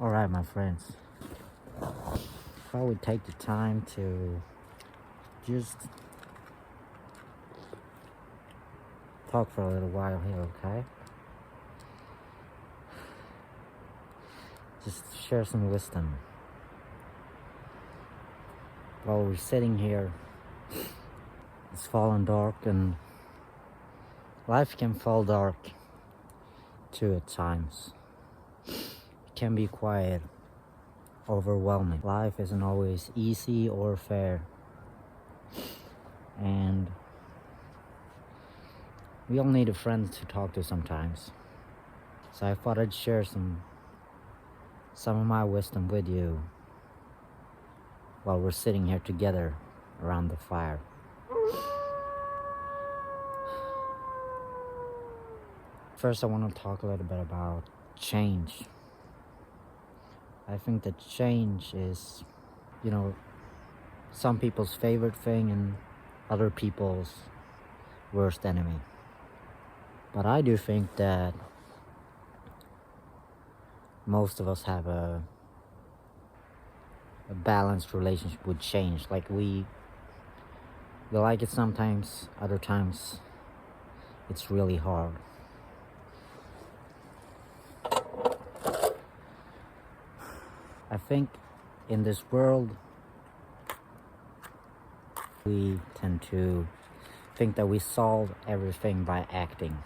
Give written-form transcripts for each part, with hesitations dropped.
Alright, my friends. If I would take the time to just talk for a little while here, okay? Just share some wisdom. While we're sitting here, it's fallen dark, and life can fall dark too at times. It can be quiet, overwhelming. Life isn't always easy or fair. And we all need a friend to talk to sometimes. So I thought I'd share some of my wisdom with you while we're sitting here together around the fire. First, I want to talk a little bit about change. I think that change is, some people's favorite thing and other people's worst enemy. But I do think that most of us have a balanced relationship with change. Like we like it sometimes, other times it's really hard. I think in this world we tend to think that we solve everything by acting.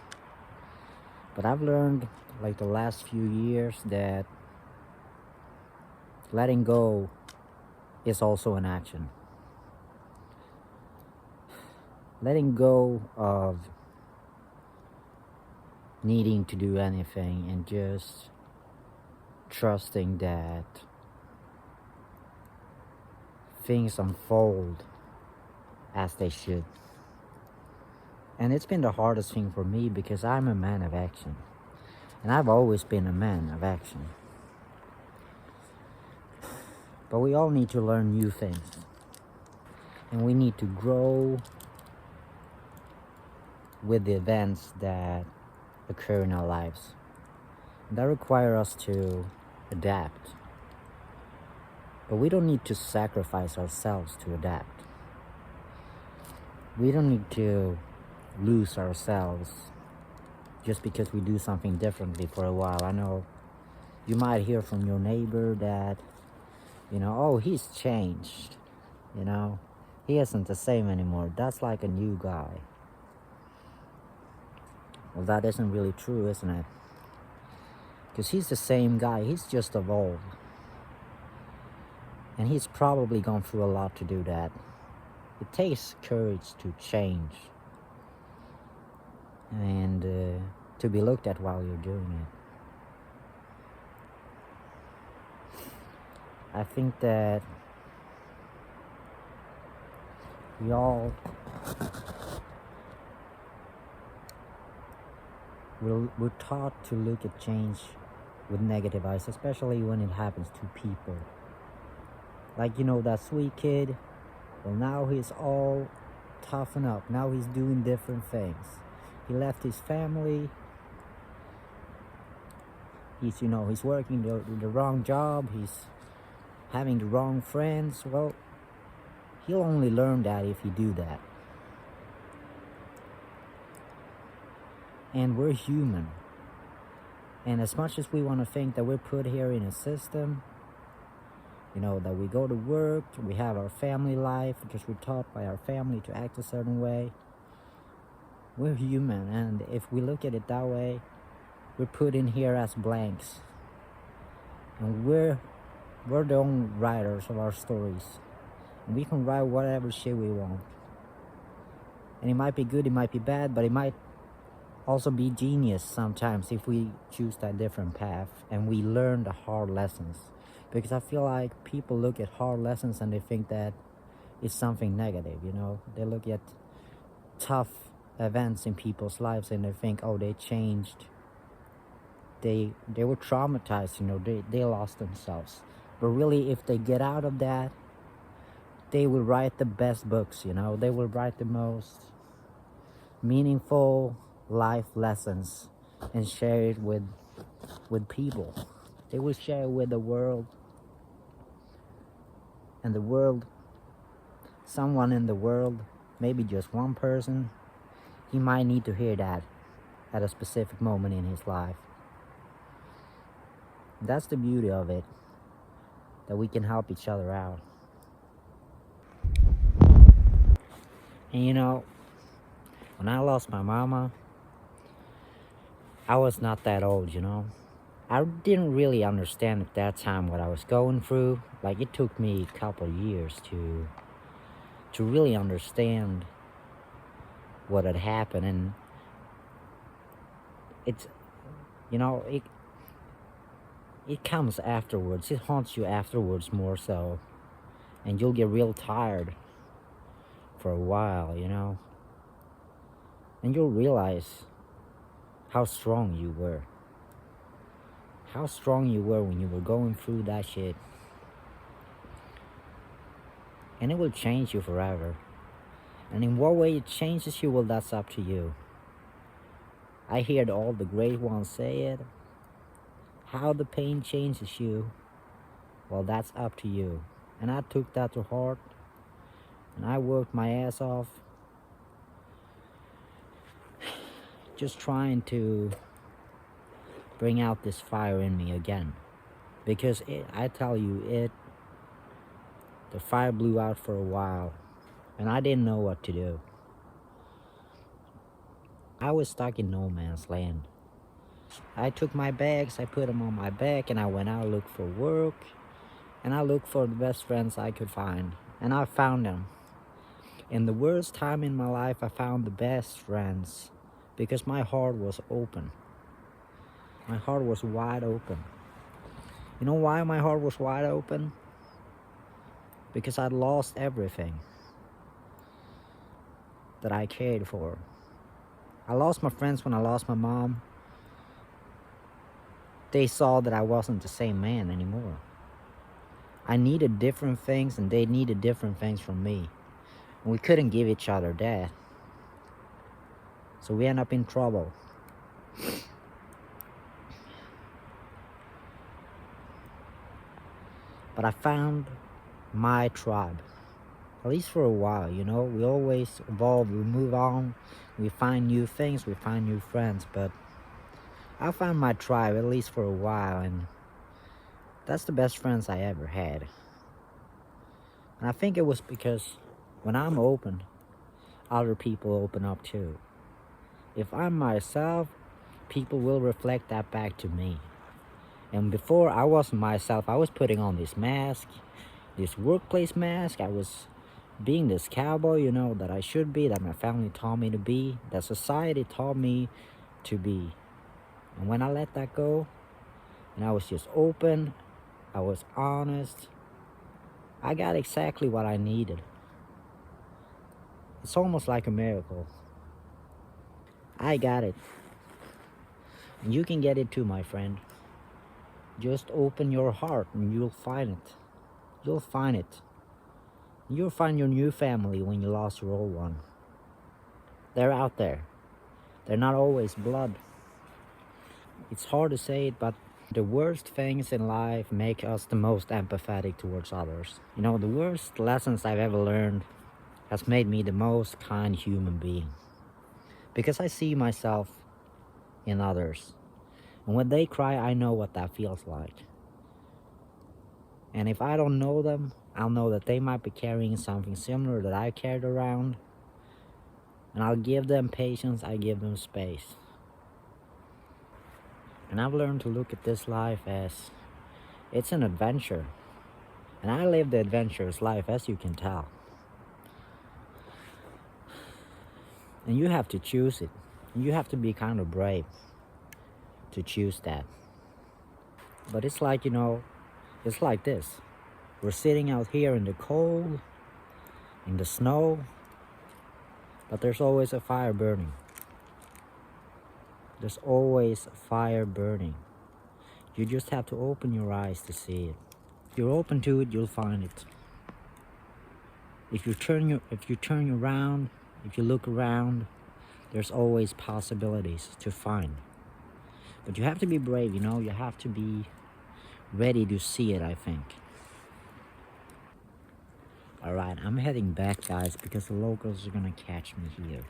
But I've learned, like the last few years, that letting go is also an action. Letting go of needing to do anything and just trusting that things unfold as they should. And it's been the hardest thing for me because I'm a man of action. And I've always been a man of action. But we all need to learn new things. And we need to grow with the events that occur in our lives. And that require us to adapt. But we don't need to sacrifice ourselves to adapt. We don't need to lose ourselves just because we do something differently for a while. I know you might hear from your neighbor that, oh, he's changed. He isn't the same anymore. That's like a new guy. Well, that isn't really true, isn't it? Because he's the same guy. He's just evolved. And he's probably gone through a lot to do that. It takes courage to change. And to be looked at while you're doing it. I think that we're taught to look at change with negative eyes, especially when it happens to people. Like, that sweet kid, well, now he's all toughened up. Now he's doing different things. He left his family. He's working the wrong job. He's having the wrong friends. Well, he'll only learn that if he do that. And we're human. And as much as we want to think that we're put here in a system, that we go to work, we have our family life because we're taught by our family to act a certain way. We're human, and if we look at it that way, we're put in here as blanks. And we're the own writers of our stories. And we can write whatever shit we want. And it might be good, it might be bad, but it might also be genius sometimes if we choose that different path and we learn the hard lessons. Because I feel like people look at hard lessons and they think that it's something negative, They look at tough events in people's lives and they think, oh, they changed. They were traumatized, they lost themselves. But really, if they get out of that, they will write the best books, They will write the most meaningful life lessons and share it with people. They will share with the world. And the world, someone in the world, maybe just one person, he might need to hear that at a specific moment in his life. That's the beauty of it, that we can help each other out. And you know, when I lost my mama, I was not that old, you know. I didn't really understand at that time what I was going through. Like, it took me a couple of years to really understand what had happened. And it's, you know, it comes afterwards. It haunts you afterwards more so. And you'll get real tired for a while, you know. And you'll realize how strong you were. How strong you were when you were going through that shit. And it will change you forever. And in what way it changes you, well, that's up to you. I heard all the great ones say it. How the pain changes you, well, that's up to you. And I took that to heart. And I worked my ass off. Just trying to bring out this fire in me again. Because I tell you, the fire blew out for a while. And I didn't know what to do. I was stuck in no man's land. I took my bags, I put them on my back, and I went out to look for work. And I looked for the best friends I could find. And I found them. In the worst time in my life, I found the best friends. Because my heart was open. My heart was wide open. You know why my heart was wide open? Because I'd lost everything that I cared for. I lost my friends when I lost my mom. They saw that I wasn't the same man anymore. I needed different things and they needed different things from me. And we couldn't give each other that. So we end up in trouble. But I found my tribe. At least for a while, you know. We always evolve, we move on. We find new things, we find new friends. But I found my tribe, at least for a while. And that's the best friends I ever had. And I think it was because when I'm open, other people open up too. If I'm myself, people will reflect that back to me. And before, I wasn't myself. I was putting on this mask, this workplace mask. I was being this cowboy, you know, that I should be, that my family taught me to be, that society taught me to be. And when I let that go, and I was just open, I was honest, I got exactly what I needed. It's almost like a miracle. I got it. And you can get it too, my friend. Just open your heart and you'll find it. You'll find it. You'll find your new family when you lost your old one. They're out there. They're not always blood. It's hard to say it, but the worst things in life make us the most empathetic towards others. You know, the worst lessons I've ever learned has made me the most kind human being. Because I see myself in others. And when they cry, I know what that feels like. And if I don't know them, I'll know that they might be carrying something similar that I carried around. And I'll give them patience, I give them space. And I've learned to look at this life as it's an adventure. And I live the adventurous life, as you can tell. And you have to choose it. You have to be kind of brave to choose that. But it's like, you know, it's like this. We're sitting out here in the cold, in the snow, but there's always a fire burning. There's always a fire burning. You just have to open your eyes to see it. If you're open to it, you'll find it. If you turn around, if you look around, there's always possibilities to find. But you have to be brave, you know, you have to be ready to see it, I think. Alright, I'm heading back, guys, because the locals are gonna catch me here.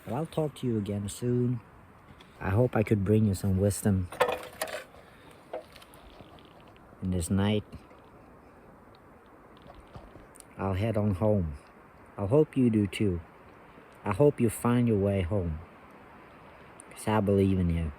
But I'll talk to you again soon. I hope I could bring you some wisdom in this night. I'll head on home. I hope you do too. I hope you find your way home. Because I believe in you.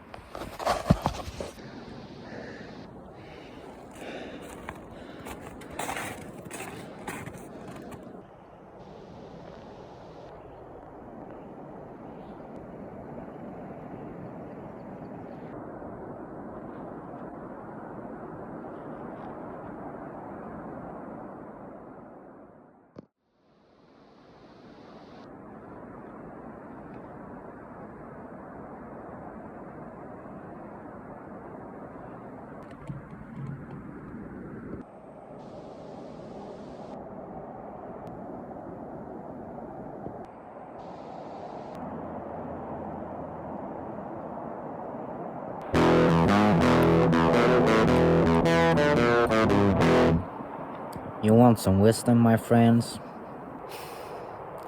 You want some wisdom, my friends?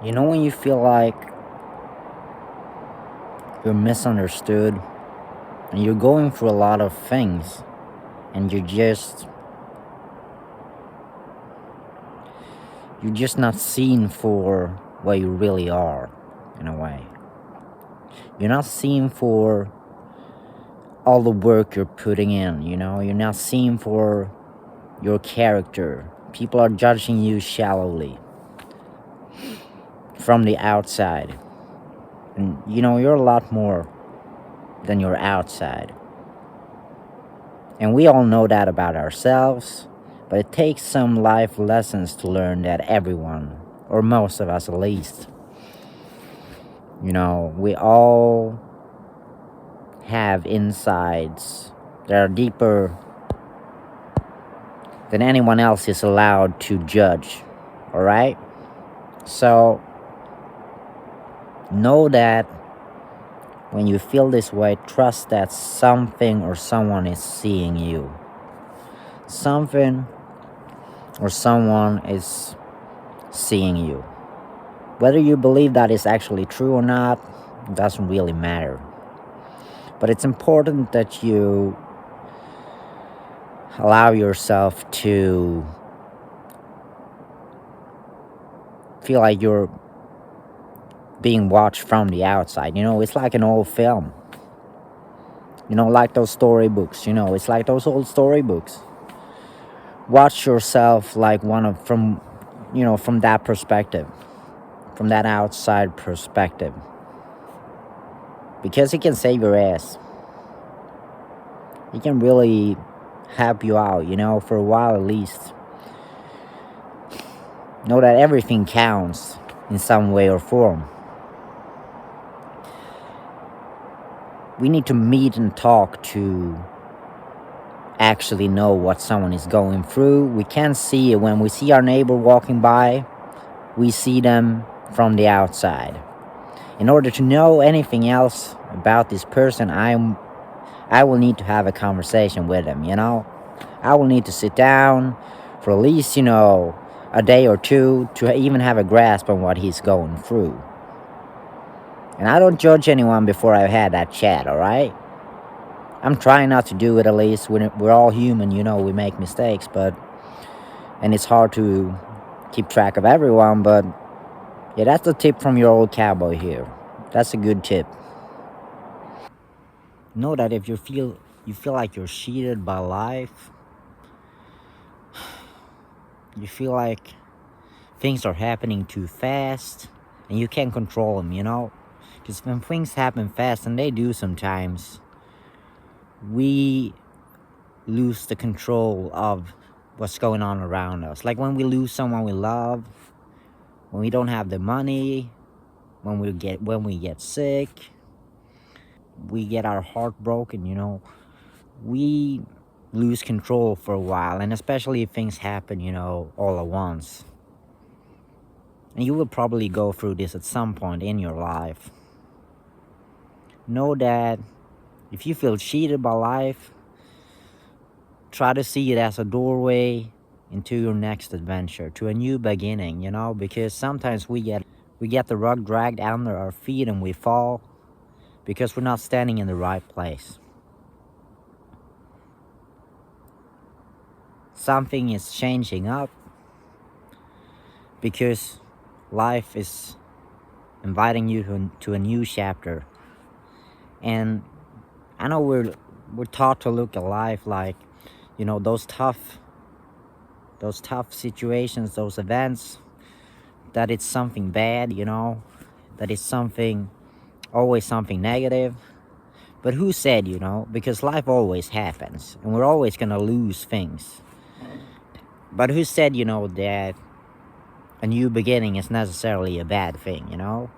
You know when you feel like you're misunderstood and you're going through a lot of things and you're just not seen for what you really are, in a way. You're not seen for all the work you're putting in, you know? You're not seen for your character. People are judging you shallowly from the outside. And you know, you're a lot more than your outside. And we all know that about ourselves, but it takes some life lessons to learn that everyone, or most of us at least, you know, we all have insides that are deeper than anyone else is allowed to judge, alright? So, know that when you feel this way, trust that something or someone is seeing you. Something or someone is seeing you. Whether you believe that is actually true or not, doesn't really matter. But it's important that you allow yourself to feel like you're being watched from the outside. You know, it's like an old film. You know, like those storybooks. You know, it's like those old storybooks. Watch yourself like from that perspective, from that outside perspective, because it can save your ass. It can really help you out, you know, for a while at least. Know that everything counts in some way or form. We need to meet and talk to actually know what someone is going through. We can't see it. When we see our neighbor walking by, we see them from the outside. In order to know anything else about this person, I will need to have a conversation with them, you know? I will need to sit down for at least, you know, a day or two to even have a grasp on what he's going through. And I don't judge anyone before I've had that chat, alright? I'm trying not to do it, at least. We're all human, you know, we make mistakes, and it's hard to keep track of everyone, but yeah, that's the tip from your old cowboy here. That's a good tip. Know that if you feel like you're cheated by life, you feel like things are happening too fast and you can't control them, you know? Because when things happen fast, and they do sometimes, we lose the control of what's going on around us. Like when we lose someone we love, when we don't have the money, when we get sick, we get our heart broken, you know. We lose control for a while, and especially if things happen, you know, all at once. And you will probably go through this at some point in your life. Know that if you feel cheated by life, try to see it as a doorway into your next adventure, to a new beginning, you know, because sometimes we get the rug dragged under our feet and we fall because we're not standing in the right place. Something is changing up because life is inviting you to a new chapter. And I know we're taught to look at life like, you know, those tough situations, those events, that it's something bad, you know, that it's always something negative. But who said, you know, because life always happens and we're always gonna lose things. But who said, you know, that a new beginning is necessarily a bad thing, you know?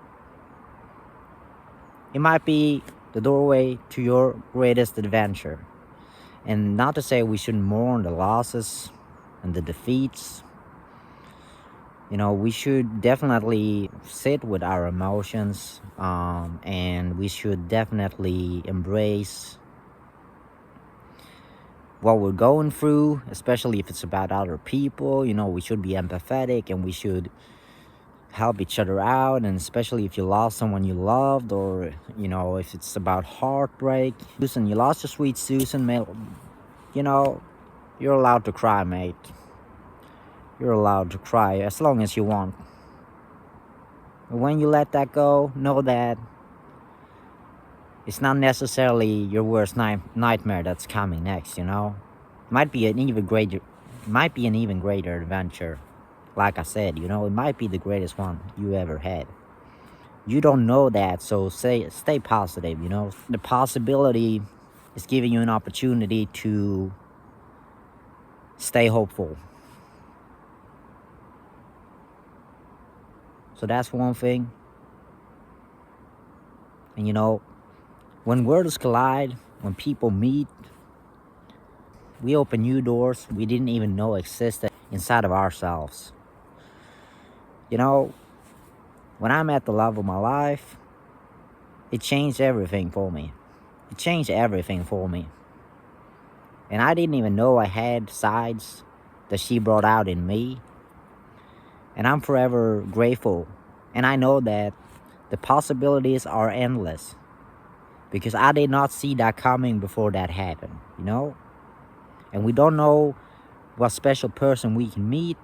It might be the doorway to your greatest adventure. And not to say we shouldn't mourn the losses and the defeats. You know, we should definitely sit with our emotions, and we should definitely embrace what we're going through, especially if it's about other people. You know, we should be empathetic and we should help each other out, and especially if you lost someone you loved, or, you know, if it's about heartbreak. Susan, you lost your sweet Susan, you know, you're allowed to cry, mate. You're allowed to cry as long as you want. But when you let that go, know that it's not necessarily your worst nightmare that's coming next, you know? Might be an even greater adventure. Like I said, you know, it might be the greatest one you ever had. You don't know that, so stay positive, you know? The possibility is giving you an opportunity to stay hopeful. So that's one thing. And you know, when worlds collide, when people meet, we open new doors we didn't even know existed inside of ourselves. You know, when I met the love of my life, it changed everything for me. It changed everything for me. And I didn't even know I had sides that she brought out in me. And I'm forever grateful. And I know that the possibilities are endless, because I did not see that coming before that happened, you know? And we don't know what special person we can meet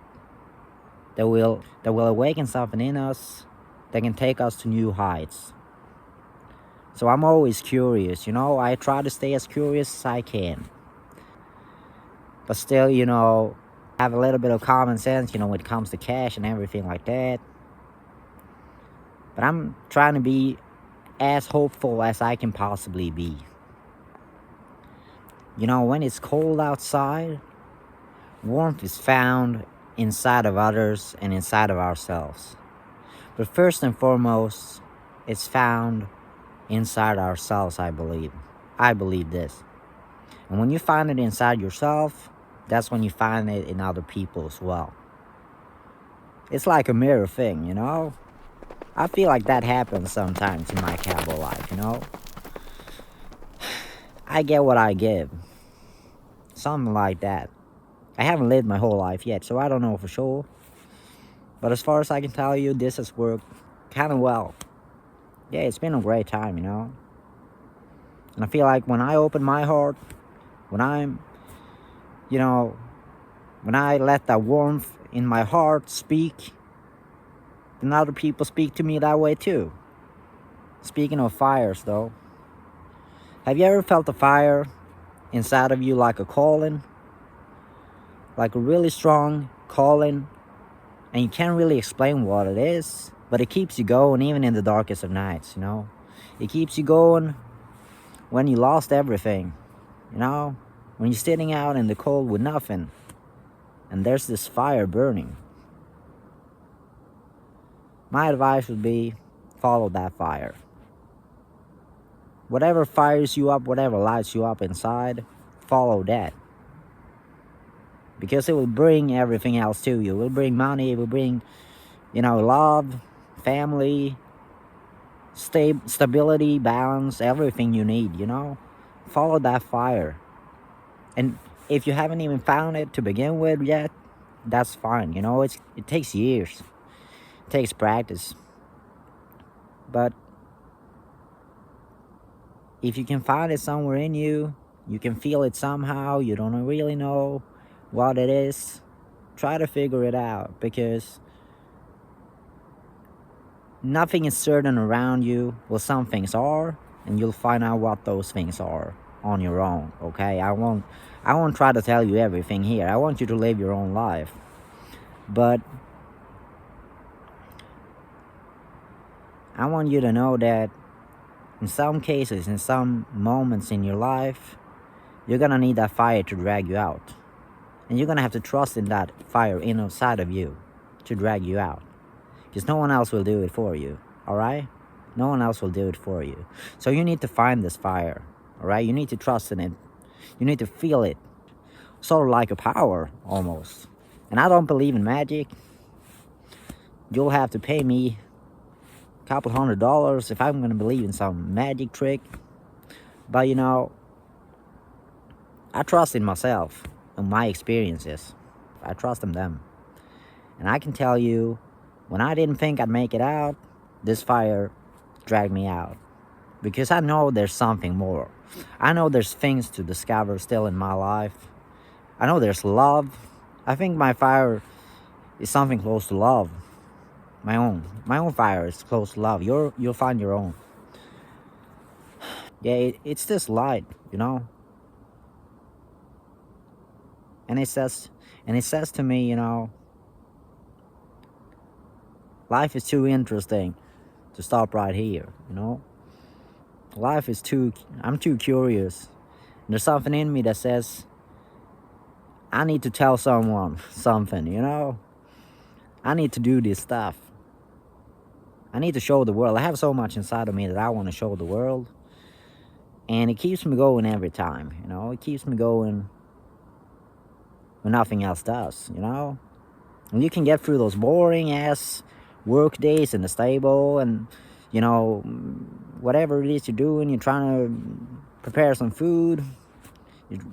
that will awaken something in us that can take us to new heights. So I'm always curious, you know? I try to stay as curious as I can. But still, you know, have a little bit of common sense, you know, when it comes to cash and everything like that. But I'm trying to be as hopeful as I can possibly be. You know, when it's cold outside, warmth is found inside of others and inside of ourselves. But first and foremost, it's found inside ourselves, I believe. I believe this. And when you find it inside yourself, that's when you find it in other people as well. It's like a mirror thing, you know? I feel like that happens sometimes in my cowboy life, you know? I get what I give. Something like that. I haven't lived my whole life yet, so I don't know for sure. But as far as I can tell you, this has worked kind of well. Yeah, it's been a great time, you know? And I feel like when I open my heart, when I'm, you know, when I let that warmth in my heart speak, then other people speak to me that way too. Speaking of fires, though, have you ever felt a fire inside of you like a calling? Like a really strong calling, and you can't really explain what it is, but it keeps you going even in the darkest of nights, you know? It keeps you going when you lost everything, you know? When you're sitting out in the cold with nothing, and there's this fire burning. My advice would be, follow that fire. Whatever fires you up, whatever lights you up inside, follow that. Because it will bring everything else to you. It will bring money, it will bring, you know, love, family, stability, balance, everything you need, you know? Follow that fire. And if you haven't even found it to begin with yet, that's fine. You know, it takes years. It takes practice. But if you can find it somewhere in you, you can feel it somehow, you don't really know what it is, try to figure it out, because nothing is certain around you. Well, some things are, and you'll find out what those things are on your own, okay? I won't try to tell you everything here. I want you to live your own life. But I want you to know that in some cases, in some moments in your life, you're gonna need that fire to drag you out. And you're gonna have to trust in that fire inside of you to drag you out. Because no one else will do it for you, alright? No one else will do it for you. So you need to find this fire, alright? You need to trust in it. You need to feel it. Sort of like a power, almost. And I don't believe in magic. You'll have to pay me a couple $100 if I'm gonna believe in some magic trick. But you know, I trust in myself and my experiences. I trust in them. And I can tell you, when I didn't think I'd make it out, this fire dragged me out. Because I know there's something more. I know there's things to discover still in my life. I know there's love. I think my fire is something close to love. My own fire is close to love. You'll find your own. Yeah, it's this light, you know. And it says to me, you know, life is too interesting to stop right here, you know. I'm too curious. And there's something in me that says, I need to tell someone something, you know. I need to do this stuff. I need to show the world. I have so much inside of me that I want to show the world. And it keeps me going every time, you know. It keeps me going when nothing else does, you know. And you can get through those boring ass work days in the stable, and you know, whatever it is you're doing, you're trying to prepare some food,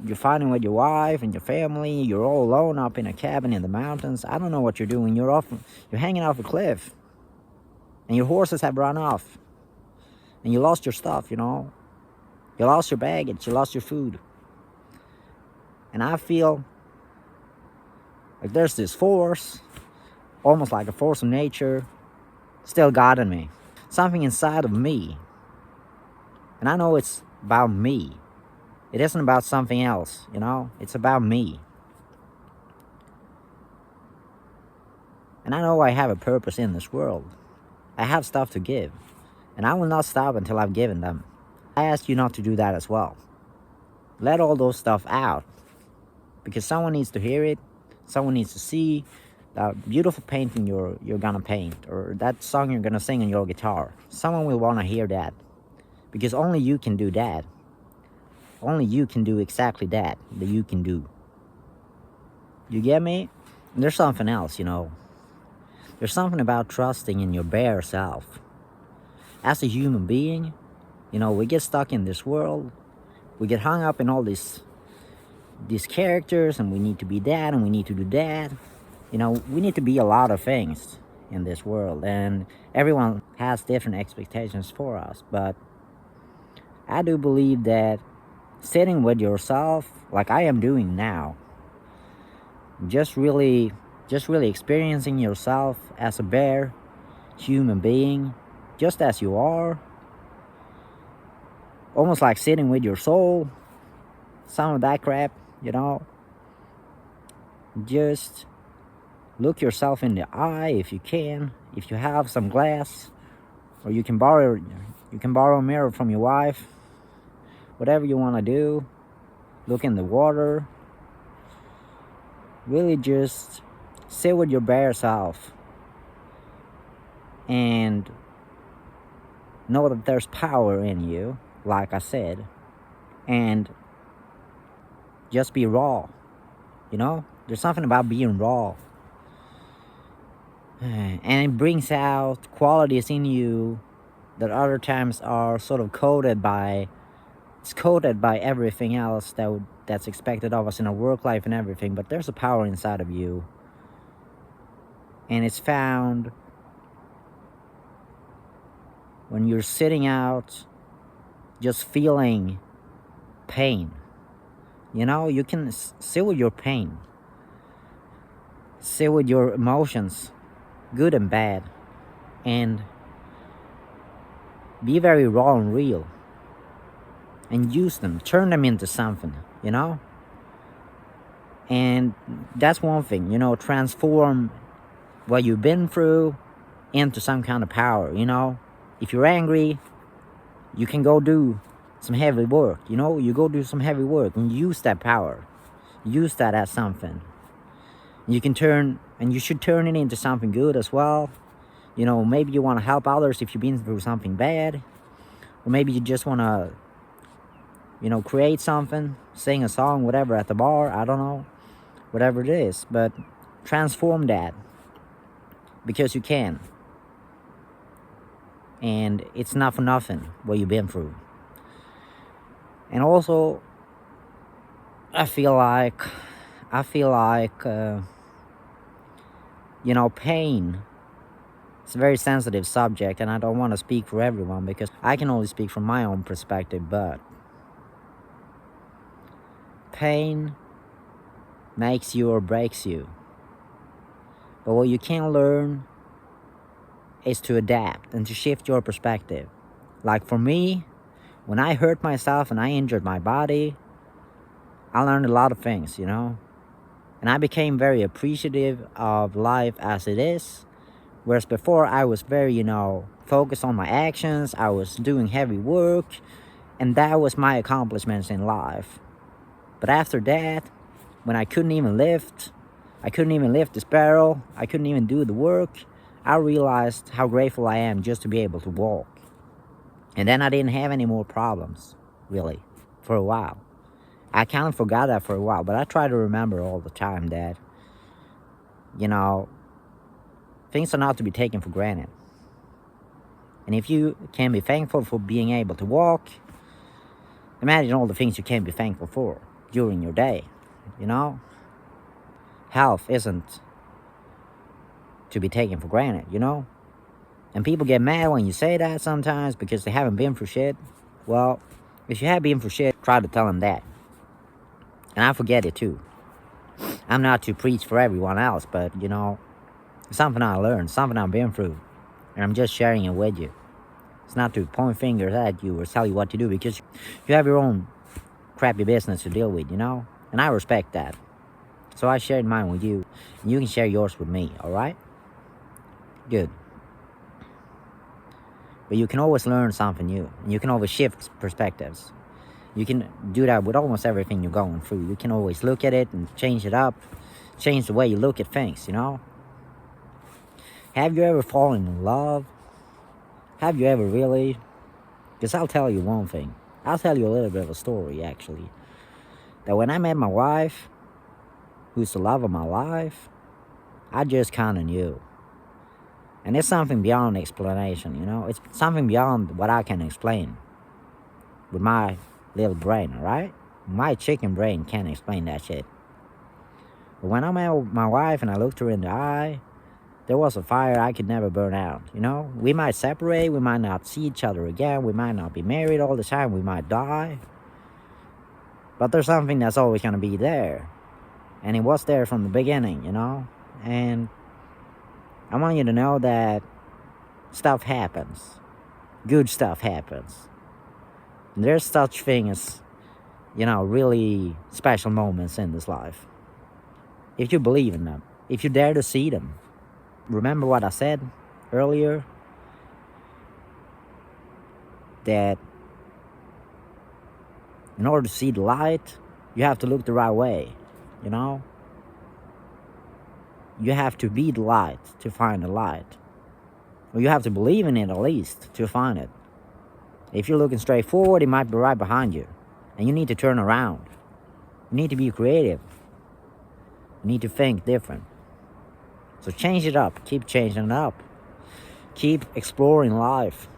you're fighting with your wife and your family, you're all alone up in a cabin in the mountains. I don't know what you're doing. You're hanging off a cliff, and your horses have run off, and you lost your stuff, you know. You lost your baggage, you lost your food. And I feel like there's this force, almost like a force of nature, still guiding me. Something inside of me. And I know it's about me. It isn't about something else, you know? It's about me. And I know I have a purpose in this world. I have stuff to give. And I will not stop until I've given them. I ask you not to do that as well. Let all those stuff out. Because someone needs to hear it. Someone needs to see that beautiful painting you're gonna paint, or that song you're gonna sing on your guitar. Someone will wanna hear that. Because only you can do that. Only you can do exactly that you can do. You get me? And there's something else, you know. There's something about trusting in your bare self. As a human being, you know, we get stuck in this world. We get hung up in all these characters, and we need to be that, and we need to do that. You know, we need to be a lot of things in this world, and everyone has different expectations for us. But I do believe that sitting with yourself, like I am doing now, just really experiencing yourself as a bare human being, just as you are, almost like sitting with your soul, some of that crap, you know. Just look yourself in the eye if you can. If you have some glass, or you can borrow a mirror from your wife. Whatever you want to do, look in the water. Really just sit with your bare self and know that there's power in you, like I said, and just be raw. You know, there's something about being raw, and it brings out qualities in you that other times are sort of coded by it's coated by everything else that's expected of us in our work life and everything, but there's a power inside of you, and it's found when you're sitting out just feeling pain. You know, you can sit with your pain, sit with your emotions, good and bad, and be very raw and real, and use them, turn them into something, you know. And that's one thing, you know, transform what you've been through into some kind of power, you know. If you're angry, you can go do some heavy work, you know. You go do some heavy work and use that power, use that as something. You can turn, and you should turn it into something good as well. You know, maybe you want to help others if you've been through something bad, or maybe you just want to, you know, create something, sing a song, whatever, at the bar, I don't know, whatever it is, but transform that, because you can. And it's not for nothing what you've been through. And also, I feel like, you know, pain, it's a very sensitive subject, and I don't want to speak for everyone because I can only speak from my own perspective, but pain makes you or breaks you. But what you can learn is to adapt and to shift your perspective. Like for me, when I hurt myself and I injured my body, I learned a lot of things, you know. And I became very appreciative of life as it is. Whereas before I was very, you know, focused on my actions. I was doing heavy work, and that was my accomplishments in life. But after that, when I couldn't even lift this barrel, I couldn't even do the work, I realized how grateful I am just to be able to walk. And then I didn't have any more problems, really, for a while. I kind of forgot that for a while, but I try to remember all the time that, you know, things are not to be taken for granted. And if you can be thankful for being able to walk, imagine all the things you can be thankful for during your day, you know? Health isn't to be taken for granted, you know? And people get mad when you say that sometimes because they haven't been through shit. Well, if you have been through shit, try to tell them that. And I forget it too. I'm not to preach for everyone else, but, you know, something I learned, something I've been through, and I'm just sharing it with you. It's not to point fingers at you or tell you what to do, because you have your own crappy business to deal with, you know? And I respect that. So I shared mine with you, and you can share yours with me, alright? Good. But you can always learn something new, and you can always shift perspectives. You can do that with almost everything you're going through. You can always look at it and change it up, change the way you look at things, you know? Have you ever fallen in love? Have you ever really? Because I'll tell you one thing. I'll tell you a little bit of a story, actually. That when I met my wife, who's the love of my life, I just kind of knew. And it's something beyond explanation, you know? It's something beyond what I can explain with my little brain, alright? My chicken brain can't explain that shit. But when I met my wife and I looked her in the eye, there was a fire I could never burn out, you know? We might separate, we might not see each other again, we might not be married all the time, we might die. But there's something that's always going to be there. And it was there from the beginning, you know? And I want you to know that stuff happens. Good stuff happens. And there's such thing as, you know, really special moments in this life. If you believe in them. If you dare to see them. Remember what I said earlier? That in order to see the light, you have to look the right way, you know? You have to be the light to find the light. Or you have to believe in it at least to find it. If you're looking straight forward, it might be right behind you. And you need to turn around. You need to be creative. You need to think different. So change it up. Keep changing it up. Keep exploring life.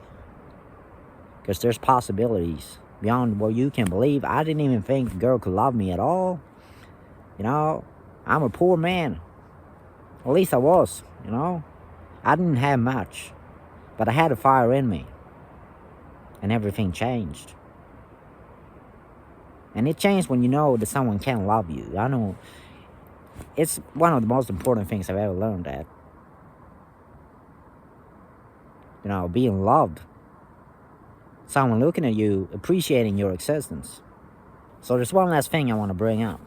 Because there's possibilities beyond what you can believe. I didn't even think the girl could love me at all. You know, I'm a poor man. At least I was, you know. I didn't have much, but I had a fire in me. And everything changed. And it changed when you know that someone can love you. I know it's one of the most important things I've ever learned, that, you know, being loved. Someone looking at you, appreciating your existence. So there's one last thing I want to bring up.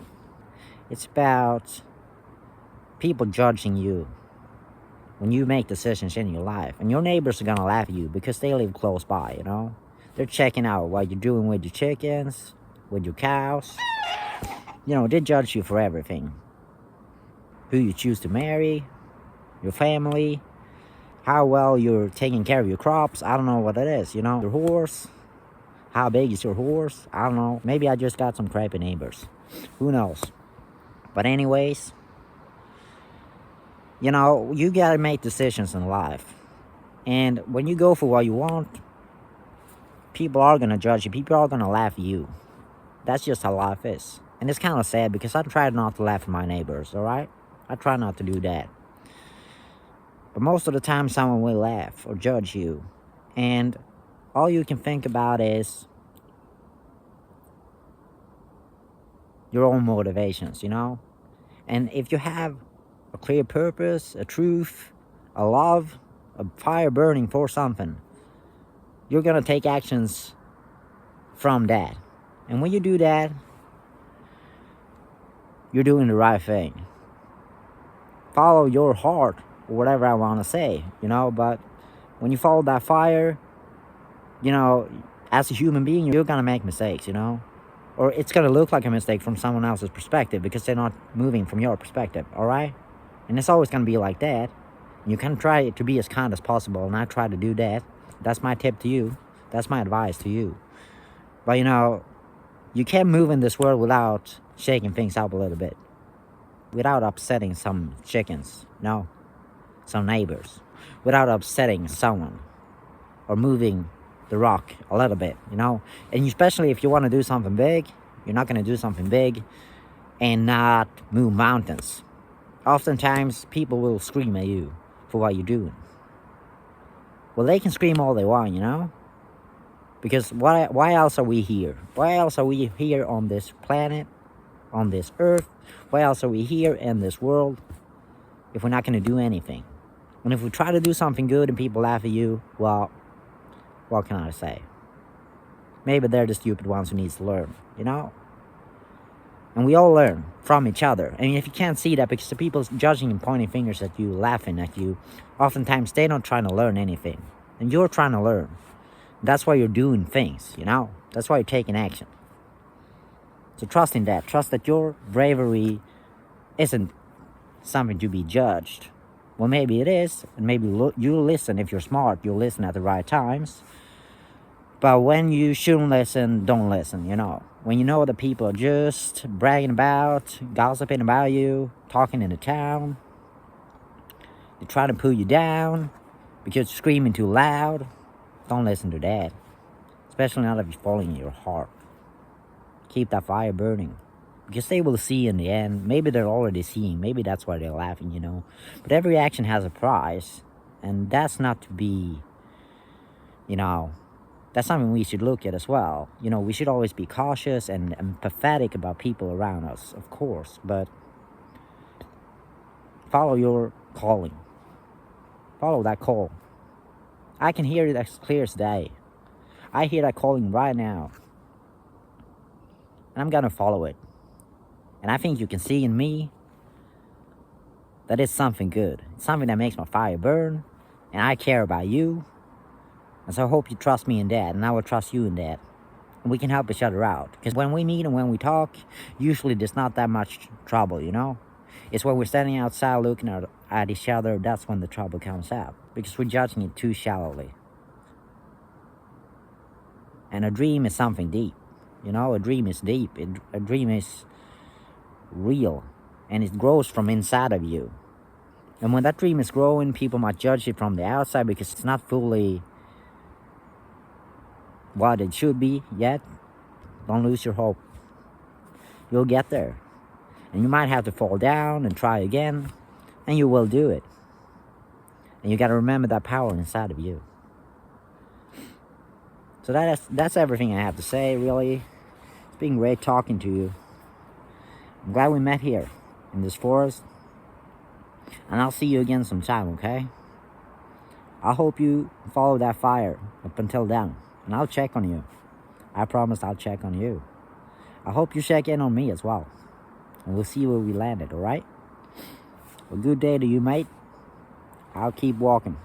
It's about people judging you when you make decisions in your life. And your neighbors are going to laugh at you because they live close by, you know. They're checking out what you're doing with your chickens, with your cows. You know, they judge you for everything. Who you choose to marry, your family, how well you're taking care of your crops. I don't know what it is, you know. Your horse, how big is your horse? I don't know. Maybe I just got some crappy neighbors. Who knows? But anyways, you know, you gotta make decisions in life. And when you go for what you want, people are gonna judge you. People are gonna laugh at you. That's just how life is. And it's kind of sad because I try not to laugh at my neighbors, alright? I try not to do that. But most of the time, someone will laugh or judge you. And all you can think about is your own motivations, you know? And if you have a clear purpose, a truth, a love, a fire burning for something, you're going to take actions from that. And when you do that, you're doing the right thing. Follow your heart, or whatever I want to say, you know, but when you follow that fire, you know, as a human being, you're going to make mistakes, you know, or it's going to look like a mistake from someone else's perspective because they're not moving from your perspective, all right? And it's always going to be like that. You can try to be as kind as possible, and I try to do that. That's my tip to you. That's my advice to you. But, you know, you can't move in this world without shaking things up a little bit, without upsetting some chickens, no, some neighbors, without upsetting someone or moving the rock a little bit, you know. And especially if you want to do something big, you're not going to do something big and not move mountains. Oftentimes, people will scream at you for what you're doing. Well, they can scream all they want, you know. Because why else are we here? Why else are we here on this planet, on this earth? Why else are we here in this world if we're not going to do anything? And if we try to do something good and people laugh at you, well, what can I say? Maybe they're the stupid ones who needs to learn, you know? And we all learn from each other. I mean, if you can't see that, because the people judging and pointing fingers at you, laughing at you, oftentimes they're not trying to learn anything. And you're trying to learn. That's why you're doing things, you know? That's why you're taking action. So trust in that. Trust that your bravery isn't something to be judged. Well, maybe it is. And maybe you'll listen. If you're smart, you'll listen at the right times. But when you shouldn't listen, don't listen, you know. When you know that people are just bragging about, gossiping about you, talking in the town, they're trying to pull you down because you're screaming too loud, don't listen to that. Especially not if you're following your heart. Keep that fire burning. Because they will see in the end. Maybe they're already seeing. Maybe that's why they're laughing, you know. But every action has a price. And that's not to be, you know, that's something we should look at as well. You know, we should always be cautious and empathetic about people around us, of course. But follow your calling. Follow that call. I can hear it as clear as day. I hear that calling right now. And I'm going to follow it. And I think you can see in me that it's something good. It's something that makes my fire burn. And I care about you. And so I hope you trust me in that. And I will trust you in that. And we can help each other out. Because when we meet and when we talk, usually there's not that much trouble, you know? It's when we're standing outside looking at each other, that's when the trouble comes out. Because we're judging it too shallowly. And a dream is something deep. You know, a dream is deep. A dream is real. And it grows from inside of you. And when that dream is growing, people might judge it from the outside because it's not fully what it should be yet. Don't lose your hope. You'll get there. And you might have to fall down and try again, and you will do it. And you got to remember that power inside of you. So that's everything I have to say, really. It's been great talking to you. I'm glad we met here in this forest. And I'll see you again sometime, okay? I hope you follow that fire up until then. And I'll check on you. I promise I'll check on you. I hope you check in on me as well. And we'll see where we landed, alright? A good day to you, mate. I'll keep walking.